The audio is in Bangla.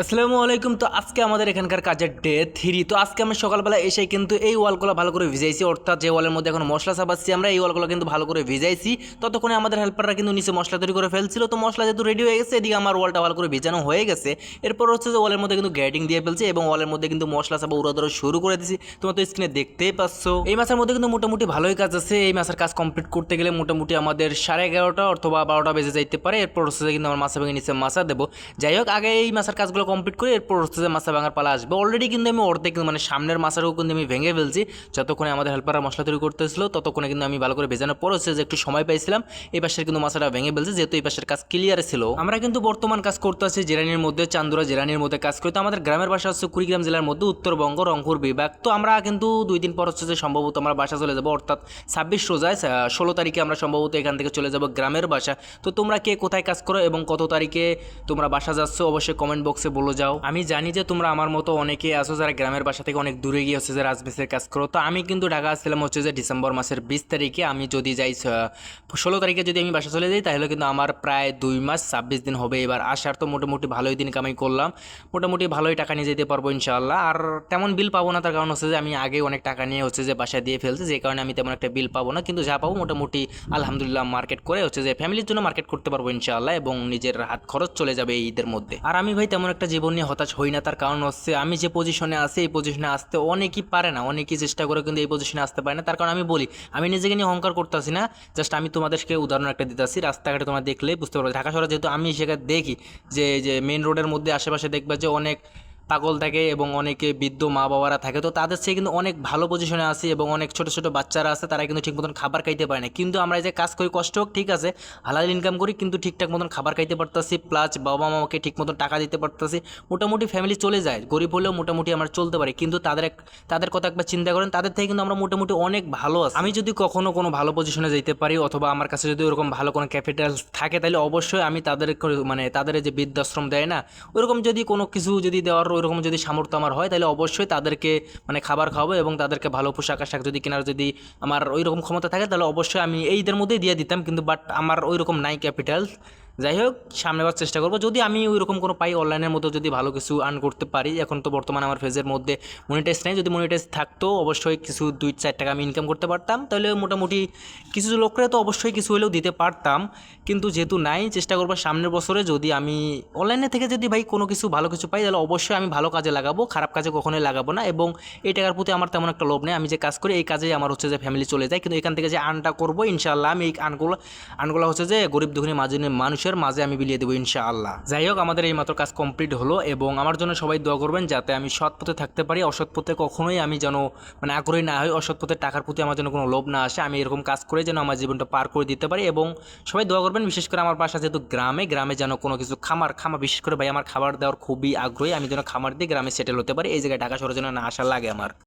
আসসালামু আলাইকুম। তো আজকে আমাদের এখানকার কাজের ডে 3। তো আজকে আমি সকালবেলা এসে কিন্তু এই ওয়ালগুলো ভালো করে ভিজাইছি, অর্থাৎ যে ওয়ালের মধ্যে এখন মশলা চাপাচ্ছি আমরা, এই ওয়ালগুলো কিন্তু ভালো করে ভিজাইছি। ততক্ষণে আমাদের হেল্পাররা কিন্তু নিচে মশলা তৈরি করে ফেলছিল। তো মশলা যেহেতু রেডি হয়ে গেছে, এদিকে আমার ওয়ালটা ভালো করে ভিজানো হয়ে গেছে। এরপর হচ্ছে যে ওয়ালের মধ্যে কিন্তু গ্যাটিং দিয়ে ফেলছি এবং ওয়ালের মধ্যে কিন্তু মশলা চাপা উড়াধরা শুরু করে দিয়েছি। তোমরা তো স্ক্রিনে দেখতেই পাচ্ছ। এই মাসের মধ্যে কিন্তু মোটামুটি ভালোই কাজ আছে। এই মাসের কাজ কমপ্লিট করতে গেলে মোটামুটি আমাদের 11:30 অথবা 12টা বেজে যাইতে পারে। এরপর হচ্ছে কিন্তু আমার মাছা ভেঙে নিচে মাছা দেবো। যাই হোক, আগে এই মাছের কাজগুলো কমপ্লিট করে এরপর হচ্ছে যে মাছা ভাঙার পালা আসবে। অলরেডি কিন্তু আমি অর্ধেক মানে সামনের মাছারও কিন্তু আমি ভেঙে ফেলছি। যতক্ষণে আমাদের হেল্পাররা মশলা তৈরি করতেছিল ততক্ষণে কিন্তু আমি ভালো করে ভেজানোর পর হচ্ছে যে একটু সময় পাইছিলাম, এই পাশের কিন্তু মাছাটা ভেঙে ফেলছি, যেহেতু এই পাশের কাজ ক্লিয়ার ছিল। আমরা কিন্তু বর্তমান কাজ করতে আছি জিরানির মধ্যে, চান্দুরা জিরানির মধ্যে কাজ করি। তো আমাদের গ্রামের বাসা হচ্ছে কুড়িগ্রাম জেলার মধ্যে, উত্তরবঙ্গ, রংপুর বিভাগ। তো আমরা কিন্তু 2 দিন পর হচ্ছে যে সম্ভবত আমরা বাসা চলে যাবো, অর্থাৎ 26 রোজায় 16 তারিখে আমরা সম্ভবত এখান থেকে চলে যাব গ্রামের বাসা। তো তোমরা কে কোথায় কাজ করো এবং কত তারিখে তোমরা বাসা যাচ্ছ অবশ্যই কমেন্ট বক্সে বলে যাও। আমি জানি যে তোমরা আমার মতো অনেকে আছো যারা গ্রামের বাসা থেকে অনেক দূরে গিয়ে হচ্ছে যে রাজমিস্ত্রির কাজ করো। তো আমি কিন্তু ঢাকা আসছিলাম হচ্ছে যে ডিসেম্বর মাসের 20 তারিখে। আমি যদি যাই 16 তারিখে যদি আমি বাসা চলে যাই, তাহলে কিন্তু আমার প্রায় 2 মাস 26 দিন হবে এবার আসার। তো মোটামুটি ভালোই দিন কামাই করলাম, মোটামুটি ভালোই টাকা নিয়ে যেতে পারবো ইনশাআল্লাহ। আর তেমন বিল পাবো না, তার কারণ হচ্ছে যে আমি আগে অনেক টাকা নিয়ে হচ্ছে যে বাসায় দিয়ে ফেলছি, যে কারণে আমি তেমন একটা বিল পাবো না। কিন্তু যা পাবো মোটামুটি আলহামদুলিল্লাহ মার্কেট করে হচ্ছে যে ফ্যামিলির জন্য মার্কেট করতে পারবো ইনশাআল্লাহ, এবং নিজের হাত খরচ চলে যাবে এই ঈদের মধ্যে। আর আমি ভাই তেমন একটা জীবন নিয়ে হতাশ হই না, তার কারণ হচ্ছে আমি যে পজিশনে আছি এই পজিশনে আসতে অনেকেই পারে না, অনেকেই চেষ্টা করে কিন্তু এই পজিশনে আসতে পারে না। তার কারণ আমি বলি, আমি নিজেকে নিয়ে অহংকার করতেছি না, জাস্ট আমি তোমাদেরকে উদাহরণ একটা দিতেছি। রাস্তাঘাটে তোমরা দেখলে বুঝতে পারবে, ঢাকা শহরে যেহেতু আমি সেখানে দেখি যে যে মেন রোডের মধ্যে আশেপাশে দেখবে যে অনেক পাগল থাকে এবং অনেকে বৃদ্ধ মা বাবারা থাকে। তো তাদের চেয়ে কিন্তু অনেক ভালো পজিশনে আছে এবং অনেক ছোটো ছোটো বাচ্চারা আছে, তারা কিন্তু ঠিক মতন খাবার খাইতে পারে না। কিন্তু আমরা এই যে কাজ করি, কষ্ট হোক ঠিক আছে, হালাল ইনকাম করি, কিন্তু ঠিকঠাক মতন খাবার খাইতে পারতেছি, প্লাস বাবা মামাকে ঠিক মতন টাকা দিতে পারতেছি, মোটামুটি ফ্যামিলি চলে যায়। গরিব হলেও মোটামুটি আমরা চলতে পারি। কিন্তু তাদের কথা একবার চিন্তা করেন, তাদের থেকে কিন্তু আমরা মোটামুটি অনেক ভালো আছি। আমি যদি কখনো কোনো ভালো পজিশনে যেতে পারি অথবা আমার কাছে যদি ওরকম ভালো কোনো ক্যাপিটাল থাকে, তাহলে অবশ্যই আমি তাদের মানে তাদের যে বৃদ্ধাশ্রম দেয় না, ওরকম যদি কোনো কিছু যদি দেওয়ার ওইরকম যদি সামর্থ্য আমার হয়, তাহলে অবশ্যই তাদেরকে মানে খাবার খাওয়াবো এবং তাদেরকে ভালো পোশাক আশাক যদি কেনার যদি আমার ওই রকম ক্ষমতা থাকে, তাহলে অবশ্যই আমি এই ঈদের মধ্যেই দিয়ে দিতাম। কিন্তু বাট আমার ওই রকম নাই ক্যাপিটাল। যাই হোক, সামনেবার চেষ্টা করবো, যদি আমি ওই রকম কোনো পাই অনলাইনের মধ্যে যদি ভালো কিছু আর্ন করতে পারি। এখন তো বর্তমানে আমার ফেজের মধ্যে মনিটাইজ নেই, যদি মনিটাইজ থাকতো অবশ্যই কিছু 2-4 টাকা আমি ইনকাম করতে পারতাম, তাহলে মোটামুটি কিছু লোকরা তো অবশ্যই কিছু হলেও দিতে পারতাম। কিন্তু যেহেতু নাই, চেষ্টা করবো সামনের বছরে যদি আমি অনলাইনে থেকে যদি ভাই কোনো কিছু ভালো কিছু পাই, তাহলে অবশ্যই আমি ভালো কাজে লাগাবো, খারাপ কাজে কখনোই লাগাবো না। এবং এই টাকার প্রতি আমার তেমন একটা লোভ নেই, আমি যে কাজ করি এই কাজেই আমার হচ্ছে যে ফ্যামিলি চলে যায়। কিন্তু এখান থেকে যে আর্নটা করবো ইনশাআল্লাহ, আমি এই আর্নগুলো হচ্ছে যে গরিব দুঃখী মানুষের মাঝে আমি বিলিয়ে দেবো ইনশাআল্লাহ। যাই হোক, আমাদের এই মাত্র কাজ কমপ্লিট হলো এবং আমার জন্য সবাই দোয়া করবেন যাতে আমি সৎ পথে থাকতে পারি। অসৎ পথে কখনোই আমি যেন মানে আগ্রহী না হই, অসৎ পথে টাকার প্রতি আমার যেন কোনো লোভ না আসে। আমি এরকম কাজ করে যেন আমার জীবনটা পার করে দিতে পারি। এবং সবাই দোয়া করবেন, বিশেষ করে আমার বাসা যেহেতু গ্রামে যেন কোনো কিছু খামার বিশেষ করে ভাই আমার খাবার দেওয়ার খুবই আগ্রহী, আমি যেন খামার দিয়ে গ্রামে সেটেল হতে পারি, এই জায়গায় ঢাকা শহরে যেন না আসা লাগে আমার।